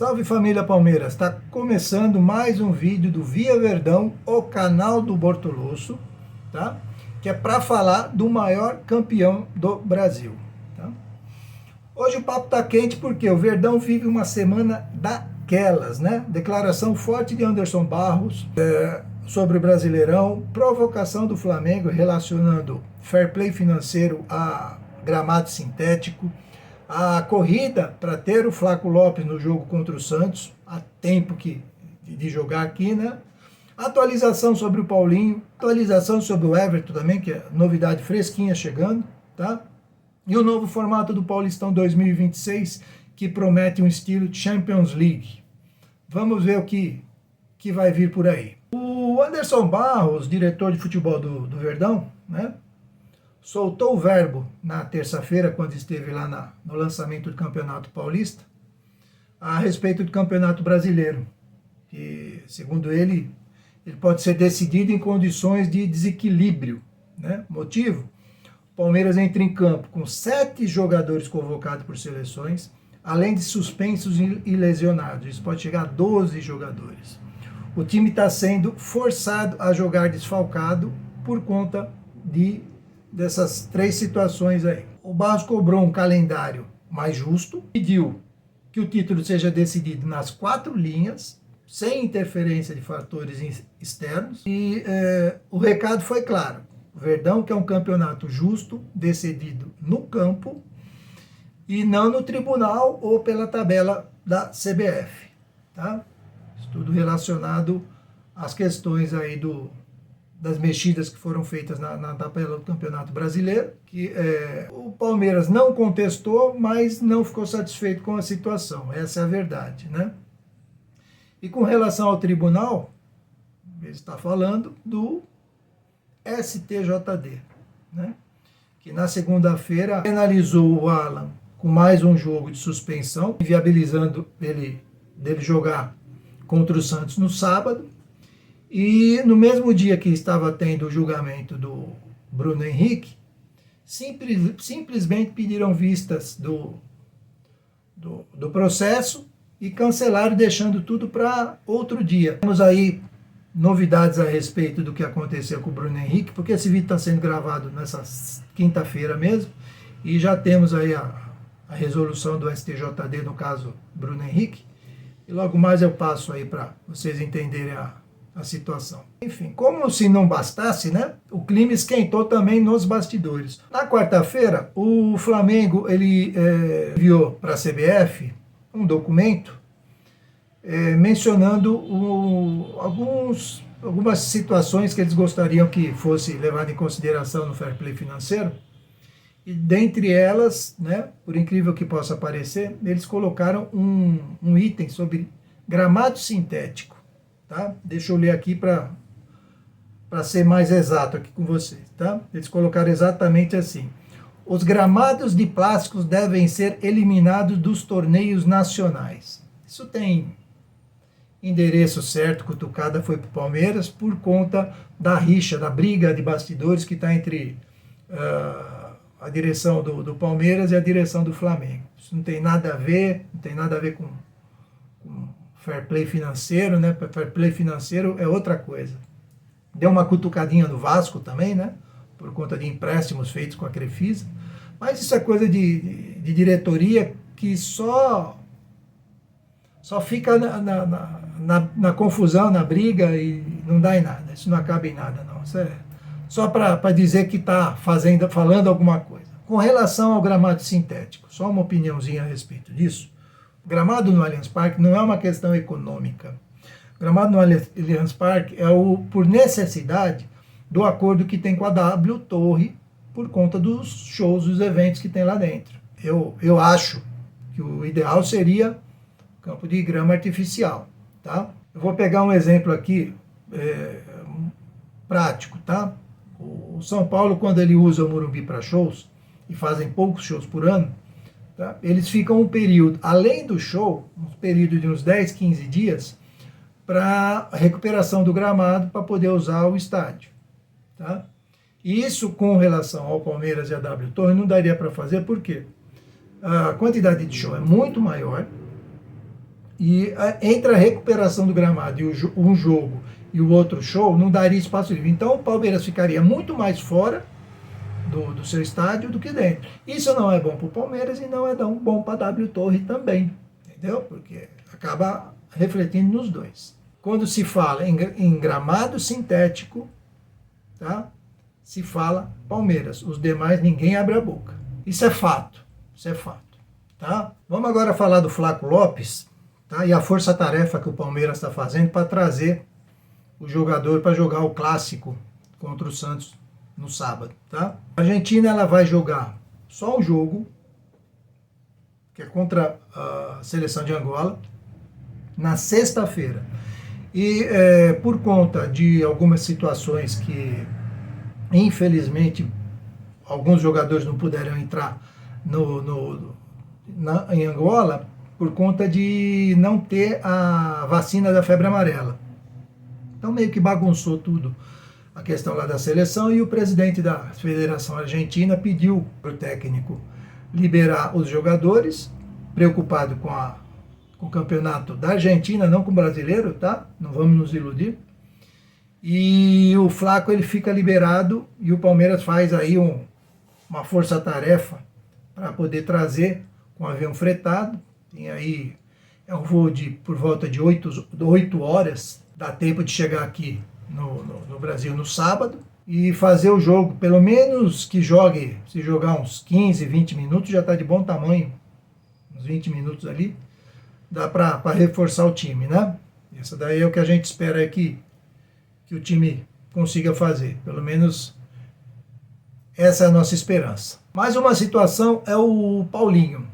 Salve família Palmeiras, está começando mais um vídeo do Via Verdão, o canal do Bortoloso, tá? Que é para falar do maior campeão do Brasil, tá? Hoje o papo tá quente porque o Verdão vive uma semana daquelas, né? Declaração forte de Anderson Barros sobre o Brasileirão, provocação do Flamengo relacionando fair play financeiro a gramado sintético, a corrida para ter o Flaco Lopes no jogo contra o Santos, há tempo de jogar aqui, né? Atualização sobre o Paulinho, atualização sobre o Everton também, que é novidade fresquinha chegando, tá? E o novo formato do Paulistão 2026, que promete um estilo Champions League. Vamos ver o que vai vir por aí. O Anderson Barros, diretor de futebol do Verdão, né? Soltou o verbo na terça-feira, quando esteve lá no lançamento do Campeonato Paulista, a respeito do Campeonato Brasileiro, que, segundo ele pode ser decidido em condições de desequilíbrio, né? Motivo? O Palmeiras entra em campo com 7 jogadores convocados por seleções, além de suspensos e lesionados. Isso pode chegar a 12 jogadores. O time está sendo forçado a jogar desfalcado por conta dessas 3 situações aí. O Barros cobrou um calendário mais justo, pediu que o título seja decidido nas 4 linhas, sem interferência de fatores externos, e o recado foi claro: o Verdão quer um campeonato justo, decidido no campo, e não no tribunal ou pela tabela da CBF, tá? Isso tudo relacionado às questões aí das mexidas que foram feitas na tabela do Campeonato Brasileiro, que o Palmeiras não contestou, mas não ficou satisfeito com a situação. Essa é a verdade, né? E com relação ao tribunal, ele está falando do STJD, né? Que na segunda-feira penalizou o Alan com mais um jogo de suspensão, inviabilizando dele jogar contra o Santos no sábado. E no mesmo dia que estava tendo o julgamento do Bruno Henrique, simplesmente pediram vistas do processo e cancelaram, deixando tudo para outro dia. Temos aí novidades a respeito do que aconteceu com o Bruno Henrique, porque esse vídeo está sendo gravado nessa quinta-feira mesmo, e já temos aí a resolução do STJD, no caso Bruno Henrique, e logo mais eu passo aí para vocês entenderem a situação. Enfim, como se não bastasse, né? O clima esquentou também nos bastidores. Na quarta-feira, o Flamengo enviou para a CBF um documento mencionando algumas situações que eles gostariam que fosse levado em consideração no fair play financeiro. E dentre elas, né, por incrível que possa parecer, eles colocaram um item sobre gramado sintético. Tá? Deixa eu ler aqui para ser mais exato aqui com vocês. Tá? Eles colocaram exatamente assim: os gramados de plásticos devem ser eliminados dos torneios nacionais. Isso tem endereço certo, cutucada foi para o Palmeiras por conta da rixa, da briga de bastidores que está entre a direção do Palmeiras e a direção do Flamengo. Isso não tem nada a ver, com fair play financeiro, né? Fair play financeiro é outra coisa. Deu uma cutucadinha no Vasco também, né? Por conta de empréstimos feitos com a Crefisa. Mas isso é coisa de diretoria que só fica na confusão, na briga, e não dá em nada. Isso não acaba em nada, não. Isso é só para dizer que está falando alguma coisa. Com relação ao gramado sintético, só uma opiniãozinha a respeito disso. O gramado no Allianz Parque não é uma questão econômica. O gramado no Allianz Parque é por necessidade do acordo que tem com a W Torre por conta dos shows, dos eventos que tem lá dentro. Eu acho que o ideal seria campo de grama artificial, tá? Eu vou pegar um exemplo aqui prático, tá? O São Paulo, quando ele usa o Morumbi para shows, e fazem poucos shows por ano, tá? Eles ficam um período, além do show, um período de uns 10, 15 dias, para recuperação do gramado, para poder usar o estádio. Tá? E isso, com relação ao Palmeiras e a W Torre, não daria para fazer, porque a quantidade de show é muito maior, E entre a recuperação do gramado e um jogo e o outro show, não daria espaço livre. Então o Palmeiras ficaria muito mais fora do seu estádio do que dentro. Isso não é bom para o Palmeiras e não é bom para a W Torre também, entendeu? Porque acaba refletindo nos dois. Quando se fala em gramado sintético, tá? Se fala Palmeiras. Os demais ninguém abre a boca. Isso é fato. Isso é fato. Tá? Vamos agora falar do Flaco Lopes, tá? E a força-tarefa que o Palmeiras está fazendo para trazer o jogador para jogar o clássico contra o Santos no sábado. Tá? A Argentina ela vai jogar só um jogo, que é contra a seleção de Angola, na sexta-feira. E por conta de algumas situações que, infelizmente, alguns jogadores não puderam entrar em Angola por conta de não ter a vacina da febre amarela. Então meio que bagunçou tudo a questão lá da seleção e o presidente da Federação Argentina pediu para o técnico liberar os jogadores, preocupado com o campeonato da Argentina, não com o brasileiro, tá? Não vamos nos iludir. E o Flaco ele fica liberado e o Palmeiras faz aí uma força-tarefa para poder trazer com avião fretado. Tem aí, é um voo por volta de 8 horas, dá tempo de chegar aqui no Brasil no sábado e fazer o jogo, pelo menos que jogue, se jogar uns 15, 20 minutos, já está de bom tamanho, uns 20 minutos ali, dá para reforçar o time, né? Isso daí é o que a gente espera que o time consiga fazer, pelo menos essa é a nossa esperança. Mais uma situação é o Paulinho.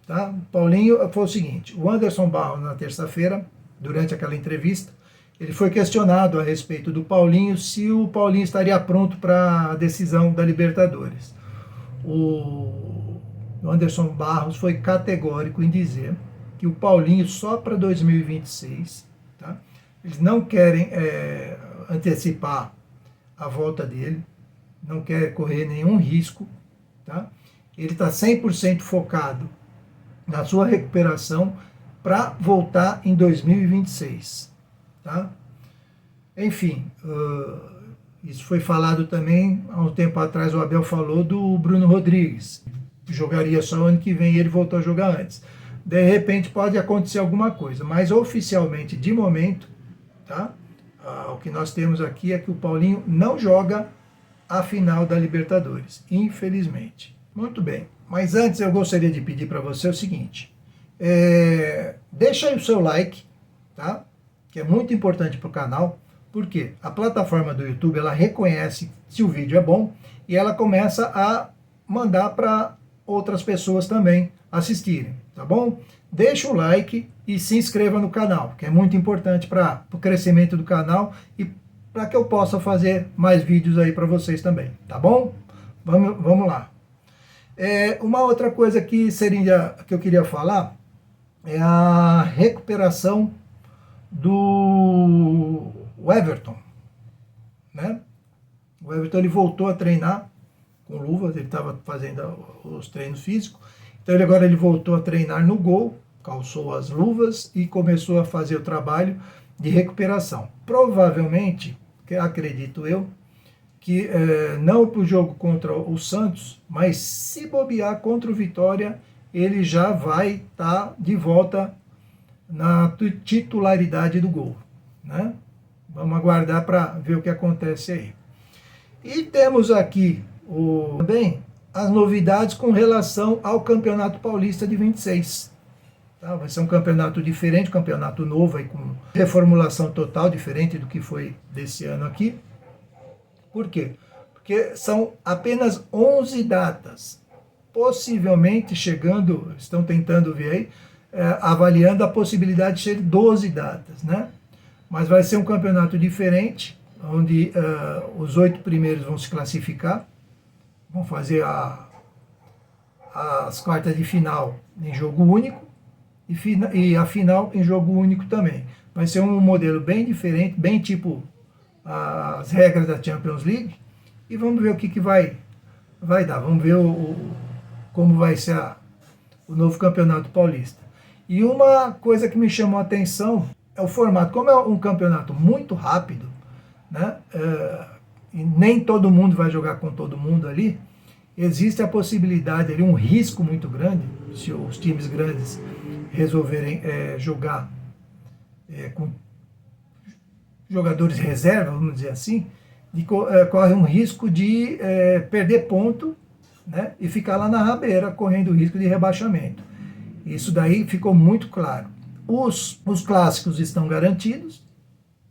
Tá? O Paulinho foi o seguinte, o Anderson Barros na terça-feira, durante aquela entrevista, ele foi questionado a respeito do Paulinho, se o Paulinho estaria pronto para a decisão da Libertadores. O Anderson Barros foi categórico em dizer que o Paulinho só para 2026, tá? Eles não querem antecipar a volta dele, não quer correr nenhum risco, tá? Ele está 100% focado na sua recuperação para voltar em 2026, tá? Enfim, isso foi falado também há um tempo atrás, o Abel falou do Bruno Rodrigues, que jogaria só ano que vem e ele voltou a jogar antes. De repente pode acontecer alguma coisa, mas oficialmente, de momento, tá? O que nós temos aqui é que o Paulinho não joga a final da Libertadores, infelizmente. Muito bem, mas antes eu gostaria de pedir para você o seguinte, deixa aí o seu like, tá? Que é muito importante para o canal, porque a plataforma do YouTube ela reconhece se o vídeo é bom e ela começa a mandar para outras pessoas também assistirem, tá bom? Deixa o like e se inscreva no canal, que é muito importante para o crescimento do canal e para que eu possa fazer mais vídeos aí para vocês também, tá bom? Vamos lá. Uma outra coisa que eu queria falar é a recuperação do Everton, né? O Everton ele voltou a treinar com luvas, ele estava fazendo os treinos físicos, então agora ele voltou a treinar no gol, calçou as luvas e começou a fazer o trabalho de recuperação. Provavelmente, acredito eu, que não para o jogo contra o Santos, mas se bobear contra o Vitória, ele já vai estar de volta na titularidade do gol, né? Vamos aguardar para ver o que acontece aí. E temos aqui também as novidades com relação ao Campeonato Paulista de 26. Tá? Vai ser um campeonato diferente, um campeonato novo, aí, com reformulação total, diferente do que foi desse ano aqui. Por quê? Porque são apenas 11 datas, possivelmente chegando, estão tentando ver aí, avaliando a possibilidade de ser 12 datas, né? Mas vai ser um campeonato diferente, onde os 8 primeiros vão se classificar, vão fazer as quartas de final em jogo único e a final em jogo único também. Vai ser um modelo bem diferente, bem tipo as regras da Champions League, e vamos ver o que vai dar, vamos ver como vai ser o novo Campeonato Paulista. E uma coisa que me chamou a atenção é o formato. Como é um campeonato muito rápido, né? E nem todo mundo vai jogar com todo mundo ali, existe a possibilidade ali, um risco muito grande, se os times grandes resolverem jogar com jogadores reserva, vamos dizer assim, corre um risco de perder ponto, né, e ficar lá na rabeira, correndo o risco de rebaixamento. Isso daí ficou muito claro. Os clássicos estão garantidos,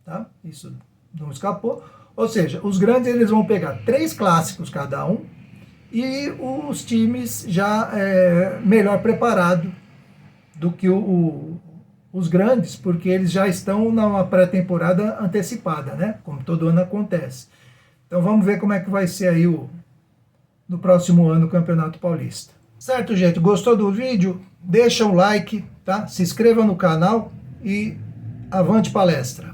tá? Isso não escapou. Ou seja, os grandes eles vão pegar 3 clássicos cada um, e os times já melhor preparados do que os grandes, porque eles já estão numa pré-temporada antecipada, né? Como todo ano acontece. Então vamos ver como é que vai ser aí no próximo ano o Campeonato Paulista. Certo, gente? Gostou do vídeo? Deixa um like, tá? Se inscreva no canal e avante palestra!